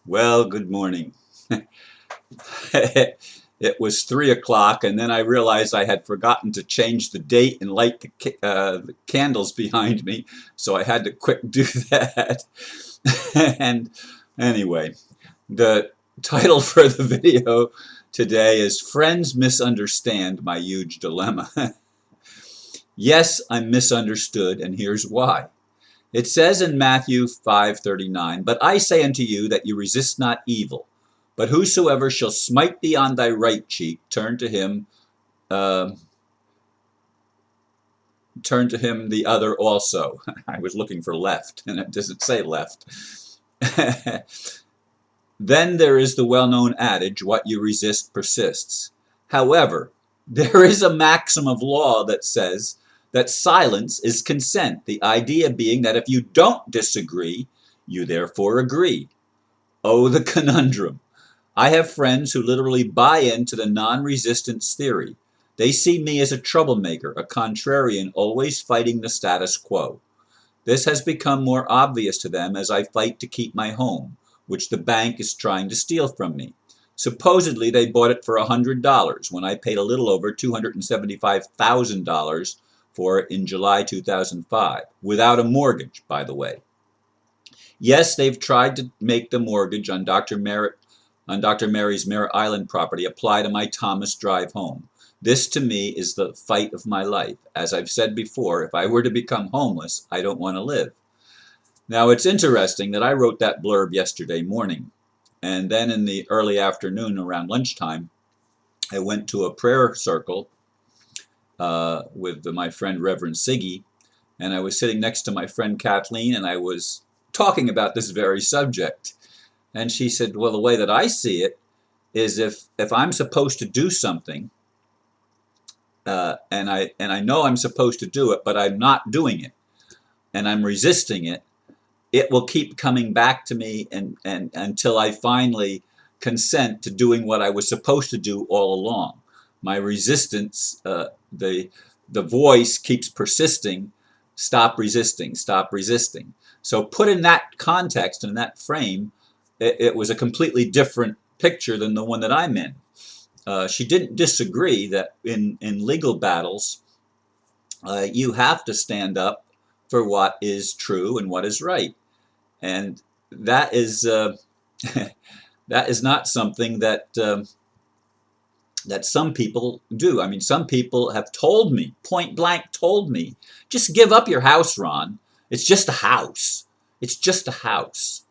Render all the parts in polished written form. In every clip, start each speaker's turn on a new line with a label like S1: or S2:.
S1: Well, good morning. It was 3 o'clock, and then I realized I had forgotten to change the date and light the candles behind me, so I had to quick do that. And anyway, the title for the video today is Friends Misunderstand My Huge Dilemma. Yes, I'm misunderstood, and here's why. It says in Matthew 5:39, "But I say unto you that you resist not evil, but whosoever shall smite thee on thy right cheek, uh, turn to him the other also." I was looking for left, and it doesn't say left. Then there is the well-known adage, "What you resist persists." However, there is a maxim of law that says that silence is consent, the idea being that if you don't disagree, you therefore agree. Oh, the conundrum. I have friends who literally buy into the non-resistance theory. They see me as a troublemaker, a contrarian, always fighting the status quo. This has become more obvious to them as I fight to keep my home, which the bank is trying to steal from me. Supposedly they bought it for $100 when I paid a little over $275,000 for it in July 2005, without a mortgage, by the way. Yes, they've tried to make the mortgage on Dr. Mary's Merritt Island property apply to my Thomas Drive home. This, to me, is the fight of my life. As I've said before, if I were to become homeless, I don't want to live. Now, it's interesting that I wrote that blurb yesterday morning, and then in the early afternoon around lunchtime, I went to a prayer circle with my friend Reverend Siggy, and I was sitting next to my friend Kathleen, and I was talking about this very subject. And she said, well, the way that I see it is if I'm supposed to do something, and I know I'm supposed to do it, but I'm not doing it, and I'm resisting it, it will keep coming back to me and until I finally consent to doing what I was supposed to do all along. My resistance, the voice keeps persisting, stop resisting, stop resisting. So put in that context and in that frame, it was a completely different picture than the one that I'm in. She didn't disagree that in legal battles, you have to stand up for what is true and what is right. And that is that is not something that that some people do. I mean, some people have told me, point blank told me, just give up your house, Ron. It's just a house. It's just a house.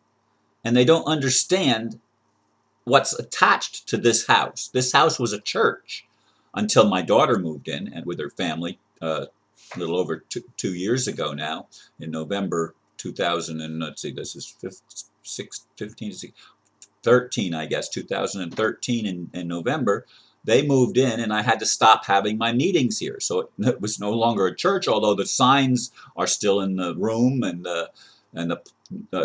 S1: And they don't understand what's attached to this house. This house was a church until my daughter moved in and with her family a little over 2 years ago now, in November 2000 and let's see, this is 13, I guess, 2013 in November. They moved in and I had to stop having my meetings here. So it was no longer a church, although the signs are still in the room and the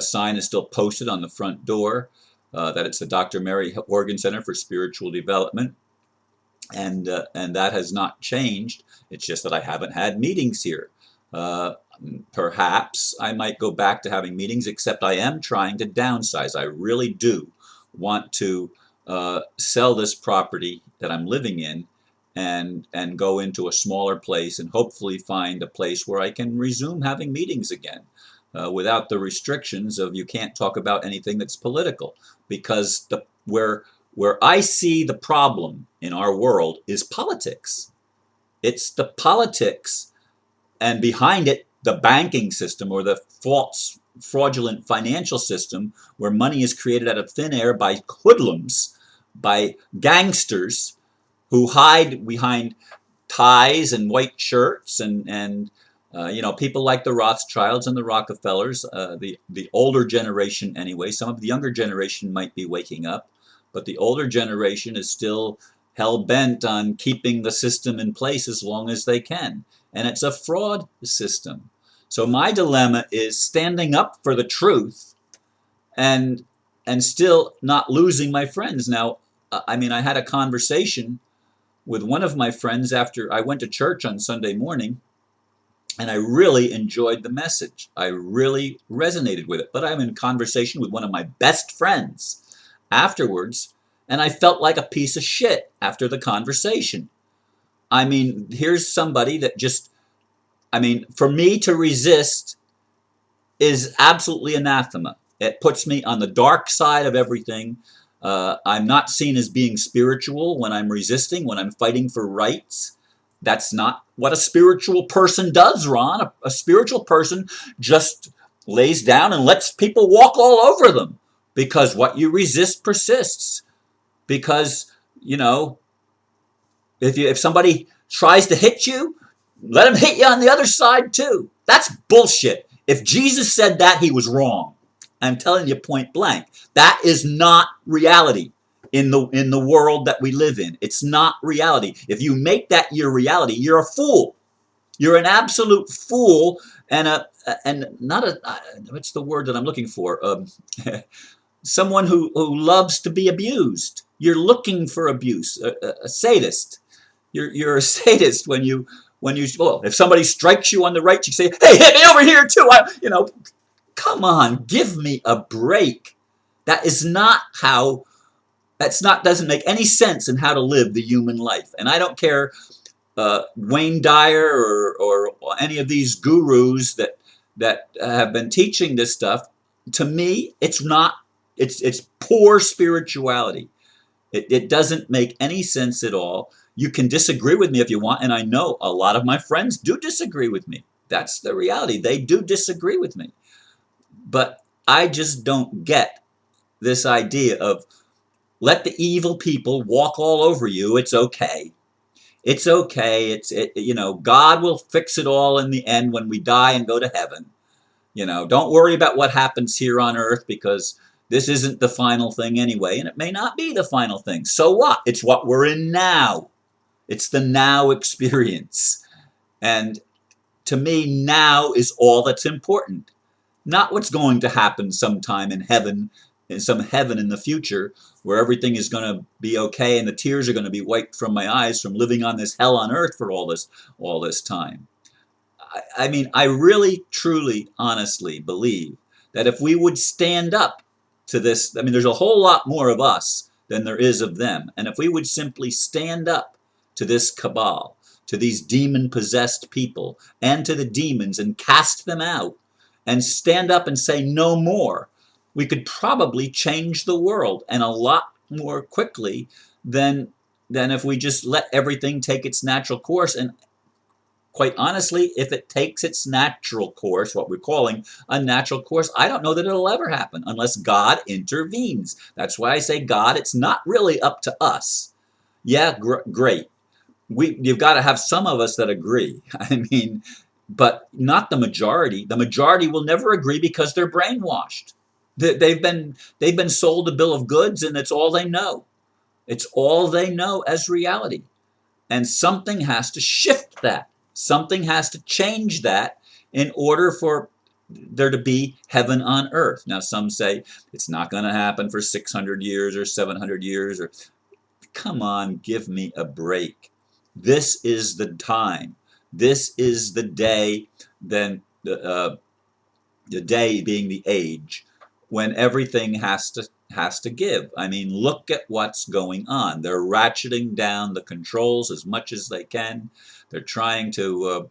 S1: sign is still posted on the front door that it's the Dr. Mary Organ Center for Spiritual Development. And that has not changed. It's just that I haven't had meetings here. Perhaps I might go back to having meetings, except I am trying to downsize. I really do want to sell this property that I'm living in and go into a smaller place and hopefully find a place where I can resume having meetings again without the restrictions of you can't talk about anything that's political, because where I see the problem in our world is politics. It's the politics, and behind it, the banking system or the false, fraudulent financial system where money is created out of thin air by hoodlums, by gangsters who hide behind ties and white shirts and you know, people like the Rothschilds and the Rockefellers, the older generation anyway. Some of the younger generation might be waking up, but the older generation is still hell-bent on keeping the system in place as long as they can. And it's a fraud system. So my dilemma is standing up for the truth and still not losing my friends. Now, I mean, I had a conversation with one of my friends after I went to church on Sunday morning, and I really enjoyed the message. I really resonated with it. But I'm in conversation with one of my best friends, afterwards, and I felt like a piece of shit after the conversation. I mean, here's somebody that just, I mean, for me to resist is absolutely anathema. It puts me on the dark side of everything. I'm not seen as being spiritual when I'm resisting, when I'm fighting for rights. That's not what a spiritual person does, Ron. A spiritual person just lays down and lets people walk all over them, because what you resist persists. Because, you know, if somebody tries to hit you, let him hit you on the other side too. That's bullshit. If Jesus said that, he was wrong. I'm telling you point blank. That is not reality in the world that we live in. It's not reality. If you make that your reality, you're a fool. You're an absolute fool, and not a what's the word that I'm looking for? Someone who loves to be abused. You're looking for abuse. A sadist. You're a sadist when you well, if somebody strikes you on the right, you say, "Hey, hit me over here too." Come on, give me a break. That is not how. That's not doesn't make any sense in how to live the human life. And I don't care, Wayne Dyer or any of these gurus that have been teaching this stuff. To me, it's not. It's poor spirituality. It doesn't make any sense at all. You can disagree with me if you want, and I know a lot of my friends do disagree with me. That's the reality. They do disagree with me. But I just don't get this idea of let the evil people walk all over you. It's okay. It's okay. God will fix it all in the end when we die and go to heaven. Don't worry about what happens here on earth, because this isn't the final thing anyway, and it may not be the final thing. So what? It's what we're in now. It's the now experience. And to me, now is all that's important. Not what's going to happen sometime in heaven, in some heaven in the future, where everything is going to be okay and the tears are going to be wiped from my eyes from living on this hell on earth for all this time. I mean, I really, truly, honestly believe that if we would stand up to this, I mean, there's a whole lot more of us than there is of them. And if we would simply stand up to this cabal, to these demon-possessed people, and to the demons, and cast them out, and stand up and say no more, we could probably change the world, and a lot more quickly than if we just let everything take its natural course. And quite honestly, if it takes its natural course, what we're calling a natural course, I don't know that it'll ever happen unless God intervenes. That's why I say God, it's not really up to us. Yeah, great. You've got to have some of us that agree. I mean, but not the majority. The majority will never agree because they're brainwashed. They've been sold a bill of goods, and it's all they know. It's all they know as reality. And something has to shift that. Something has to change that in order for there to be heaven on earth. Now, some say it's not going to happen for 600 years or 700 years. Or come on, give me a break. This is the time. This is the day, then the day being the age, when everything has to give. I mean, look at what's going on. They're ratcheting down the controls as much as they can. They're trying to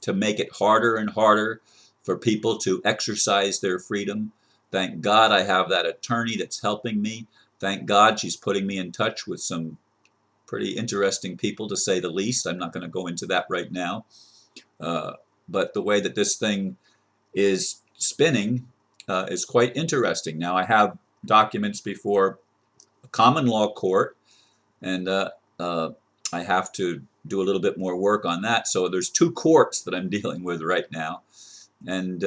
S1: make it harder and harder for people to exercise their freedom. Thank God I have that attorney that's helping me. Thank God she's putting me in touch with some pretty interesting people, to say the least. I'm not going to go into that right now. But the way that this thing is spinning is quite interesting. Now, I have documents before a common law court, and I have to do a little bit more work on that. So there's two courts that I'm dealing with right now. And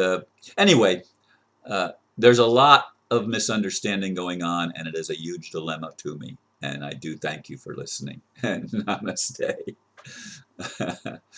S1: anyway, there's a lot of misunderstanding going on, and it is a huge dilemma to me. And I do thank you for listening. And namaste.